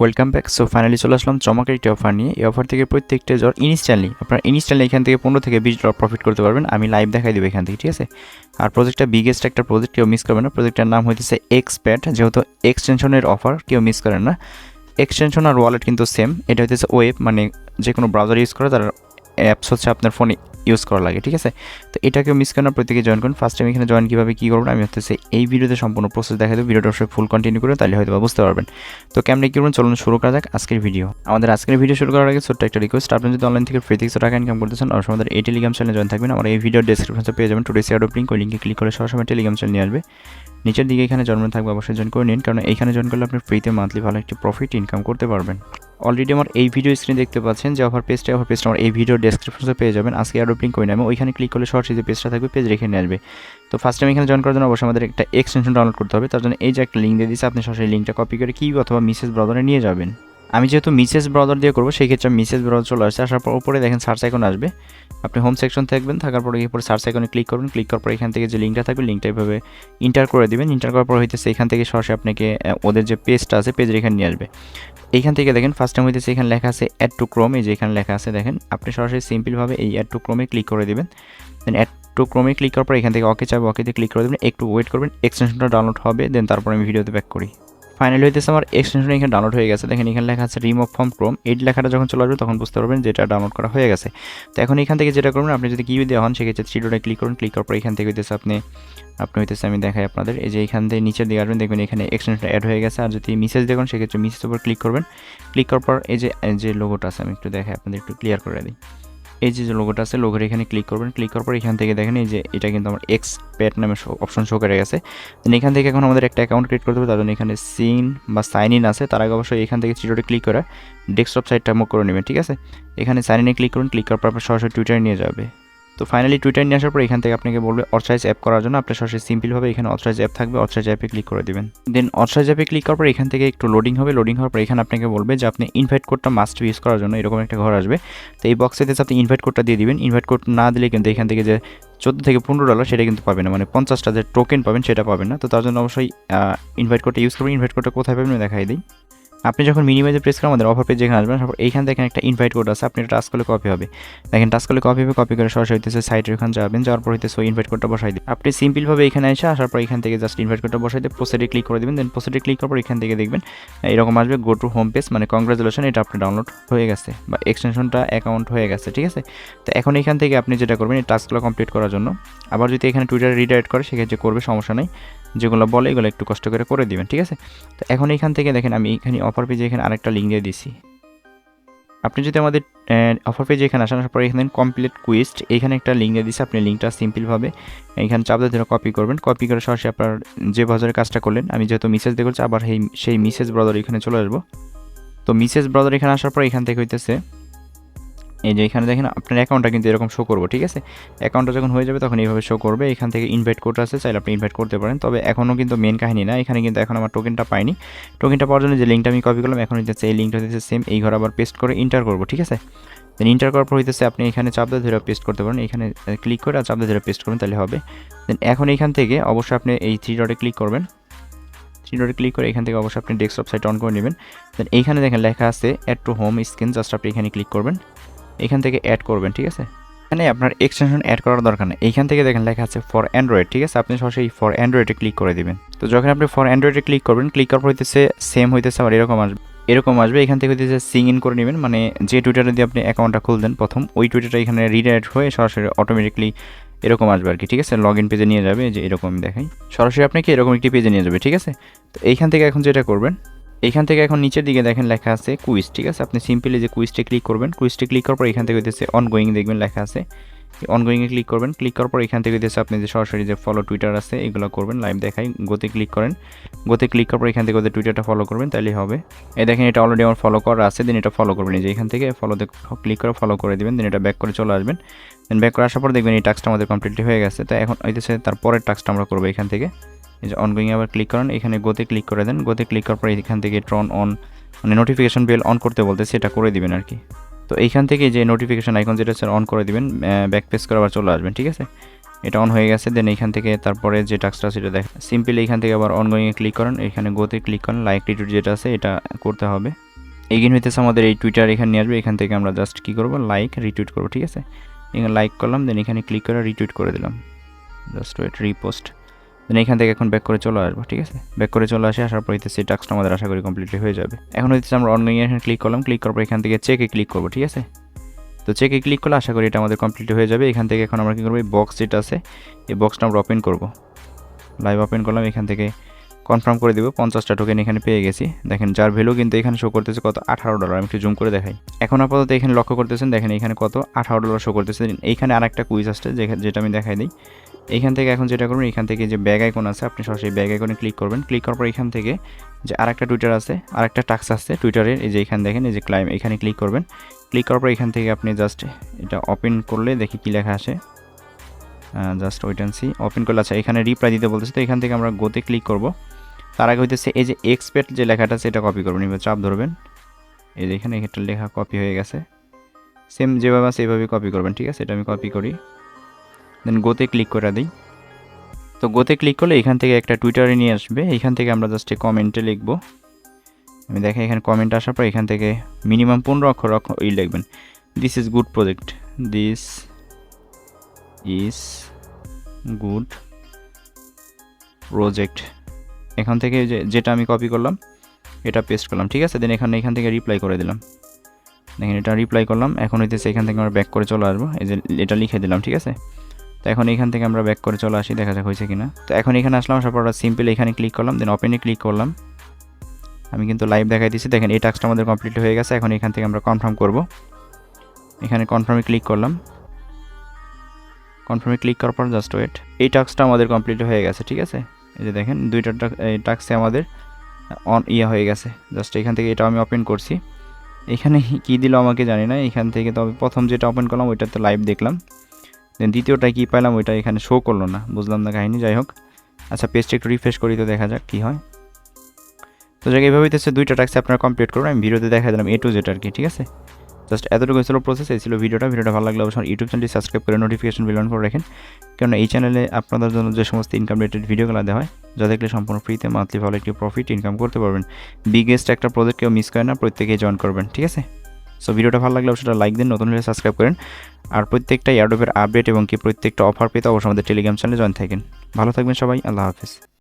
Welcome back. So finally চলে আসলাম চমকের একটি offer নিয়ে। এই অফার থেকে প্রত্যেকটা জ্বর ইনস্ট্যান্টলি এখান থেকে 15 থেকে 20 ডলার প্রফিট করতে পারবেন। আমি লাইভ দেখাই দেবো এখান থেকে, ঠিক আছে। আর প্রজেক্টটা বিগেস্ট একটা প্রজেক্ট, কেউ মিস করবেন না। প্রজেক্টটার নাম হইতেছে এক্সপ্যাট, যেহেতু এক্সটেনশনের অফার, কেউ মিস করেন না। এক্সটেনশন আর ওয়ালেট কিন্তু সেম। এটা হইতেছে ওয়েব, মানে যে কোনো ব্রাউজার ইউজ করে তার অ্যাপস হচ্ছে আপনার ফোনে ইউজ করা লাগে, ঠিক আছে। তো এটাকেও মিস করেন না, প্রত্যেকে জয়েন করুন। ফার্স্ট টাইম এখানে জয়েন কীভাবে কী করবেন আমি হচ্ছে এই ভিডিওতে সম্পূর্ণ প্রসেস দেখা দেবো। ভিডিওটা অবশ্যই ফুল কন্টিনিউ করুন, তাহলে হয়তো বুঝতে পারবেন। তো কেমনি কী করুন, চলুন শুরু করা যাক আজকের ভিডিও। আমাদের আজকের ভিডিও শুরু করার আগে ছোট্ট একটা রিকোয়েস্ট, আপনি যদি অনলাইন থেকে ফ্রি থেকে টাকা ইনকাম করতেছেন অবশ্যই আমাদের এই টেলিগ্রাম চ্যানেলে জয়েন থাকবেন। আমার এই ভিডিওর ডেসক্রিপশনে পেয়ে যাবেন টুডে এয়ারড্রপ লিঙ্ক, ওই লিঙ্কে ক্লিক করে সরাসরি টেলিগ্রাম চ্যানেল নিয়ে আসবে। নিচের দিকে এখানে জয়েন থাকবে, অবশ্যই জয়েন করে নিন, কারণ এইখানে জয়েন করলে আপনি ফ্রিতে মান্থলি ভালো একটি প্রফিট ইনকাম করতে পারবেন। অলরেডি আমার এই ভিডিও স্ক্রিনে দেখতে পাচ্ছেন যে অফার পেজটা আমার এই ভিডিওর ডেসক্রিপশনে পেয়ে যাবেন। আজকে এয়ারড্রপ লিঙ্ক করে নেবে, ওইখানে ক্লিক করলে সরাসরি যে পেজটা থাকবে পেজ রেখে নিয়ে আসবে। তো ফার্স্ট টাইম এখানে জয়েন করার জন্য অবশ্যই আমাদের একটা এক্সটেনশন ডাউনলোড করতে হবে। তার জন্য এই যে একটা লিঙ্ক দিয়ে দিচ্ছে, আপনি সরাসরি লিঙ্কটা কপি করে কি অথবা মিসেস ব্রাউজারে নিয়ে যাবেন। আমি যেহেতু মিসেস ব্রাউজার দিয়ে করবো, সেই ক্ষেত্রে মিসেস ব্রাউজার চলে আসছে। আসার পর উপরে দেখেন সার্চ আইকন আসবে, আপনি হোম সেকশন থাকবেন, থাকার পরে এরপরে সার্চ আইকনে ক্লিক করবেন। ক্লিক করার পর এখান থেকে যে লিঙ্কটা থাকবে লিঙ্কটা এভাবে ইন্টার করে দিবেন। ইন্টার করার পর হইতেছে এখান থেকে সরাসরি আপনাকে ওদের যে পেজটা আছে পেজের এখানে নিয়ে আসবে। এইখান থেকে দেখেন ফার্স্ট টাইম হইতেছে এখানে লেখা আছে অ্যাড টু ক্রোম, এই যে এখানে লেখা আছে দেখেন, আপনি সরাসরি সিম্পলভাবে এই অ্যাড টু ক্রোমে ক্লিক করে দেবেন। দেন অ্যাড টু ক্রোমে ক্লিক করার পর এখান থেকে ওকে চাইবে, ওকেতে ক্লিক করে দেবেন, একটু ওয়েট করবেন, এক্সটেনশনটা ডাউনলোড হবে। দেন তারপর আমি ভিডিওতে ব্যাক করি। ফাইনালি হইতেছে আমার এক্সটেনশন এখানে ডাউনলোড হয়ে গেছে। দেখেন এখানে লেখা আছে রিমুভ ফ্রম ক্রোম, এই লেখাটা যখন চলে আসবে তখন বুঝতে পারবেন যে এটা ডাউনলোড করা হয়ে গেছে। তো এখন এখান থেকে যেটা করবেন, আপনি যদি কিউ দেওয়া হন সেক্ষেত্রে থ্রি ডটে ক্লিক করুন। ক্লিক করার পর এখান থেকে হইতেছে আপনি হইতেছে আমি দেখাই আপনাদের, এই যে এখান থেকে নিচের দিকে আসবেন, দেখবেন এখানে এক্সটেনশনটা অ্যাড হয়ে গেছে। আর যদি মেসেজ দেখুন সেক্ষেত্রে মেসেজের উপর ক্লিক করবেন। ক্লিক করার পর এই যে লোগোটা আছে, আমি একটু দেখাই আপনাদের, একটু ক্লিয়ার করে দিই। এই যে লোগোটা আছে, লোগোর এখানে ক্লিক করবেন। ক্লিক করার পর এখান থেকে দেখেন এই যে এটা কিন্তু আমার এক্সপেট নামে অপশন শো করে গেছে। দেন এখান থেকে এখন আমাদের একটা অ্যাকাউন্ট ক্রিয়েট করতে হবে, তার জন্য এখানে সাইন ইন আছে। তার আগে অবশ্যই এখান থেকে থ্রি ডটে ক্লিক করে ডেস্কটপ সাইটটা মুভ করে নেবেন, ঠিক আছে। এখানে সাইন ইনে ক্লিক করুন। ক্লিক করার পর সরাসরি টুইটারে নিয়ে যাবে। তো ফাইনালি টুইটার নিয়ে আসার পর এখান থেকে আপনাকে বলবে অথরাইজ অ্যাপ করার জন্য। আপনি সরাসরি সিম্পলভাবে এখানে অথরাইজ অ্যাপ থাকবে, অথরাইজ অ্যাপে ক্লিক করে দেবেন। দেন অথরাইজ অ্যাপে ক্লিক করার পর এখান থেকে একটু লোডিং হবে। লোডিং হওয়ার পর এখানে আপনাকে বলবে যে আপনি ইনভাইট কোডটা মাস্ট ইউজ করার জন্য, এরকম একটা ঘর আসবে। তো এই বক্সেতে আপনি ইনভাইট কোডটা দিয়ে দিবেন। ইনভাইট কোড না দিলে কিন্তু এখান থেকে যে 14 থেকে 15 ডলার সেটা কিন্তু পাবেন না, মানে 50টা যে টোকেন পাবেন সেটা পাবেন না। তো তার জন্য অবশ্যই ইনভাইট কোডটা ইউজ করবেন। ইনভাইট কোডটা কোথায় পাবেন দেখাই দিই। আপনি যখন মিনিমাইজে প্রেস করেন আমাদের অফার পেজ যেখানে আসবেন, তারপর এইখান থেকে একটা ইনভাইট কোড আছে, আপনি টাচ করলে কপি হবে। দেখেন টাচ করলে কপি হবে, কপি করে সরাসরি হইতেছে সাইটের ওখানে যাবেন। যাওয়ার পর হইতেছে ওই ইনভাইট কোডটা বসাই দিন। আপনি সিম্পলভাবে এখানে আসার পর এখান থেকে জাস্ট ইনভাইট কোডটা বসাই দিয়ে প্রসেডে ক্লিক করে দেবেন। দেন প্রসেডে ক্লিক করার পর এখান থেকে দেখবেন এরকম আসবে গো টু হোম পেজ, মানে কংগ্রাচুলেশন, এটা আপনি ডাউনলোড হয়ে গেছে বা এক্সটেনশনটা অ্যাকাউন্ট হয়ে গেছে, ঠিক আছে। তো এখন এখান থেকে আপনি যেটা করবেন এই টাস্কগুলো কমপ্লিট করার জন্য, আবার যদি এখানে টুইটারে রিডাইরেক্ট করে সেক্ষেত্রে করবে, সমস্যা নেই। যেগুলো বলে এগুলো একটু কষ্ট করে দিবেন, ঠিক আছে। তো এখন এখান থেকে দেখেন আমি এখানে অফার পেজে এখানে আরেকটা লিঙ্ক দিয়ে দিছি। আপনি যদি আমাদের অফার পেজে এখানে আসার পর এখানে কমপ্লিট কুইস্ট এখানে একটা লিঙ্ক দিয়ে দিচ্ছি। আপনি লিঙ্কটা সিম্পলভাবে এখানে চাপ দিয়ে কপি করবেন। কপি করে সরাসরি আপনার যে ব্রাউজারে কাজটা করলেন, আমি যেহেতু মেসেজ দিয়ে করছি আবার সেই মেসেজ ব্রাউজার এখানে চলে আসবো। তো মেসেজ ব্রাউজার এখানে আসার পর এখান থেকে হইতেছে এই যে এখানে দেখেন আপনার অ্যাকাউন্টটা কিন্তু এরকম শো করবো, ঠিক আছে। অ্যাকাউন্টটা যখন হয়ে যাবে তখন এইভাবে শো করবে। এখান থেকে ইনভাইট কোড আছে, চাইলে আপনি ইনভাইট করতে পারেন। তবে এখনও কিন্তু মেন কাহিনী না, এখানে কিন্তু এখন আমার টোকেনটা পাইনি। টোকেনটা পাওয়ার জন্য যে লিঙ্কটা আমি কপি করলাম, এখন হইতেছে এই লিঙ্কটা হইতেছে সেম, এই ঘর আবার পেস্ট করে ইন্টার করবো, ঠিক আছে। দেন ইন্টার করার পর হইতেছে আপনি এখানে চাপ দিয়ে ধরে পেস্ট করতে পারেন, এখানে ক্লিক করে আর চাপ দিয়ে ধরে পেস্ট করবেন, তাহলে হবে। দেন এখন এখান থেকে অবশ্যই আপনি এই থ্রি ডটে ক্লিক করবেন। থ্রি ডটে ক্লিক করে এখান থেকে অবশ্যই আপনি ডেস্কটপ সাইট অন করে নেবেন। দেন এইখানে দেখেন লেখা আছে add to home screen, just আপনি এখানে ক্লিক করবেন, এখান থেকে অ্যাড করবেন, ঠিক আছে। এখানে আপনার এক্সটেনশন অ্যাড করার দরকার নেই। এইখান থেকে দেখেন লেখা আছে ফর অ্যান্ড্রয়েড, ঠিক আছে। আপনি সরাসরি ফর অ্যান্ড্রয়েডে ক্লিক করে দেবেন। তো যখন আপনি ফর অ্যান্ড্রয়েডে ক্লিক করবেন, ক্লিক করার পর হইতেছে সেম হইতেছে আবার এরকম আসবে। এখান থেকে হইতেছে সিং ইন করে নেবেন, মানে যে টুইটারে দিয়ে আপনি অ্যাকাউন্টটা খুলতেন প্রথম, ওই টুইটারটা এখানে রিডাইরেক্ট হয়ে সরাসরি অটোমেটিকলি এরকম আসবে আর কি, ঠিক আছে। লগ ইন পেজে নিয়ে যাবে, যে এরকম দেখাই, সরাসরি আপনাকে এরকম একটি পেজে নিয়ে যাবে, ঠিক আছে। তো এইখান থেকে এখন যেটা করবেন, এইখান থেকে এখন নিচের দিকে দেখেন লেখা আছে কুইজ, ঠিক আছে। আপনি সিম্পলি যে কুইজটে ক্লিক করবেন, কুইজটে ক্লিক করার পর এখান থেকে হইতেছে অনগোয়িং দেখবেন লেখা আছে, অনগোয়িংয়ে ক্লিক করবেন। ক্লিক করার পর এখান থেকে হইতেছে আপনি যে সরাসরি যে ফলো টুইটার আছে এগুলো করবেন, লাইভ দেখাই, গোতে ক্লিক করেন। গোতে ক্লিক করার পর এখান থেকে ওদের টুইটারটা ফলো করবেন, তাহলেই হবে। এই দেখেন এটা অলরেডি আমার ফলো করা আছে, দেন এটা ফলো করবেন, এই যে এখান থেকে ফলোতে ক্লিক করে ফলো করে দেবেন। দেন এটা ব্যাক করে চলে আসবেন। দেন ব্যাক করে আসার পর দেখবেন এই টাস্কটা আমাদের কমপ্লিটলি হয়ে গেছে। তো এখন হইতেছে তারপরের টাস্কটা আমরা করবো এখান থেকে, এই যে অনগোয়িং আবার ক্লিক করেন, এখানে গোতে ক্লিক করে দেন। গোতে ক্লিক করার পর এখান থেকে ট্রন অন, মানে নোটিফিকেশন বেল অন করতে বলতে সেটা করে দিবেন আর কি। তো এইখান থেকে যে নোটিফিকেশন আইকন যেটা আছে অন করে দিবেন, ব্যাক পেজ করে আবার চলে আসবেন, ঠিক আছে। এটা অন হয়ে গেছে। দেন এইখান থেকে তারপরে যে টাস্কটা সেটা দেখেন, সিম্পলি এইখান থেকে আবার অনগোয়িংয়ে ক্লিক করেন, এখানে গোতে ক্লিক করেন, লাইক রিটুইট যেটা আছে এটা করতে হবে। এগেইন হইতেছে আমাদের এই টুইটার এখানে নিয়ে আসবে, এখান থেকে আমরা জাস্ট কী করবো, লাইক রিটুইট করবো, ঠিক আছে। এখানে লাইক করলাম, দেন এখানে ক্লিক করে রিটুইট করে দিলাম, জাস্ট ওয়েট, রিপোস্ট। দেন এখান থেকে এখন ব্যাক করে চলে আসবো, ঠিক আছে। ব্যাক করে চলে আসার পর হইতেছে এই টাস্কটা আমাদের আশা করি কমপ্লিটলি হয়ে যাবে। এখন হইতেছে আমরা অনলাইনে এখানে ক্লিক করলাম, ক্লিক করার পর এখান থেকে চেকে ক্লিক করবো, ঠিক আছে। তো চেকে ক্লিক করলে আশা করি এটা আমাদের কমপ্লিট হয়ে যাবে। এখান থেকে এখন আমরা কী করবো, এই বক্স যেটা আছে এই বক্সটা আমরা ওপেন করবো, লাইভ ওপেন করলাম, এখান থেকে কনফার্ম করে দেবো। 50টা টোকেন এখানে পেয়ে গেছি। দেখেন যার ভ্যালু কিন্তু এখানে শো করতেছে কত, $18। আমি একটু জুম করে দেখাই। এখন আপাতত এখানে লক্ষ্য করতেছেন, দেখেন এখানে কত, $18 শো করতেছে। এইখানে আরেকটা কুইজ আসছে যেটা আমি দেখাই দিই। এইখান থেকে এখন যেটা করবেন, এখান থেকে যে ব্যাগ আইকন আছে আপনি সরাসরি ব্যাগ আইকনে ক্লিক করবেন। ক্লিক করার পর এখান থেকে যে আরেকটা টুইটার আছে, আরেকটা টাস্ক আছে টুইটারের, এই যে এখানে দেখেন এই যে ক্লাইম, এখানে ক্লিক করবেন। ক্লিক করার পর এখান থেকে আপনি জাস্ট এটা ওপেন করলে দেখি কী লেখা আসে, just wait and see. Open করলে আচ্ছা এখানে রিপ্লাই দিতে বলতেছে, তো এখান থেকে আমরা গোতে ক্লিক করব। তার আগে হইতেছে এই যে এক্সপেট যে লেখাটা আছে এটা কপি করবেন, এবার চাপ ধরবেন, এই যে এখানে একটা লেখা কপি হয়ে গেছে, সেম যেভাবে আছে এইভাবে কপি করবেন, ঠিক আছে। এটা আমি কপি করি, দেন গোতে ক্লিক করে দিই। তো গোতে ক্লিক করলে এখান থেকে একটা টুইটারে নিয়ে আসবে, এখান থেকে আমরা জাস্ট কমেন্টে লিখবো। আমি দেখে এখানে কমেন্ট আসার পর এখান থেকে মিনিমাম 15 অক্ষর লিখবেন, this is good project, this is good project. এখান থেকে যেটা আমি কপি করলাম এটা পেস্ট করলাম, ঠিক আছে। দেন এখান থেকে রিপ্লাই করে দিলাম, দেখেন এটা রিপ্লাই করলাম। এখন হইতেছে এখান থেকে আমরা ব্যাক করে চলে আসবো, এই যে এটা লিখে দিলাম, ঠিক আছে। তো এখন এখান থেকে আমরা ব্যাক করে চলে আসি, দেখা যাক হয়েছে কিনা। তো এখন এখানে আসলাম, আসার পর সিম্পল এখানে ক্লিক করলাম, দেন ওপেনে ক্লিক করলাম। আমি কিন্তু লাইভ দেখাই দিচ্ছি, দেখেন এই টাস্কটা আমাদের কমপ্লিট হয়ে গেছে। এখন এখান থেকে আমরা কনফার্ম করব, এখানে কনফার্মে ক্লিক করলাম। কনফার্মে ক্লিক করার পর জাস্ট ওয়েট, এই টাস্কটা আমাদের কমপ্লিট হয়ে গেছে, ঠিক আছে। এই যে দেখেন দুইটা টাস্কে আমাদের হয়ে গেছে। জাস্ট এখান থেকে এটা আমি ওপেন করছি, এখানে কী দিল আমাকে জানি না। এখান থেকে তো আমি প্রথম যেটা ওপেন করলাম ওইটাতে লাইভ দেখলাম, দেন দ্বিতীয়টায় কী পাইলাম ওইটা এখানে শো করলো না, বুঝলাম না কাহিনি। যাই হোক, আচ্ছা পেজটা একটু রিফ্রেশ করি তো দেখা যাক কী হয়। তো জায়গায় এইভাবে হইতেছে দুইটা টাস্ক আপনারা কমপ্লিট করবেন। আমি ভিডিওতে দেখা দিলাম A to Z আর কি, ঠিক আছে। জাস্ট এতটুকু ছিল প্রসেস, এই ছিল ভিডিওটা ভালো লাগলে অবশ্যই ইউটিউব চ্যানেলটি সাবস্ক্রাইব করে নোটিফিকেশন বেল অন করে রাখেন, কারণ এই চ্যানেলে আপনাদের জন্য যে সমস্ত ইনকাম রিলেটেড ভিডিওগুলো দেওয়া হয় যা দেখলে সম্পূর্ণ ফ্রিতে মান্থলি ভালো একটি প্রফিট ইনকাম করতে পারবেন। বিগেস্ট একটা প্রজেক্ট কেউ মিস করে না, প্রত্যেকেই জয়েন করবেন, ঠিক আছে। সো ভিডিওটা ভালো লাগলে অবশ্যই লাইক দিন, নতুন হলে সাবস্ক্রাইব করেন। আর প্রত্যেকটা এয়ারড্রপের আপডেট এবং কি প্রত্যেকটা অফার পেতে অবশ্যই আমাদের টেলিগ্রাম চ্যানেলে জয়েন থাকেন। ভালো থাকবেন সবাই, আল্লাহ হাফেজ।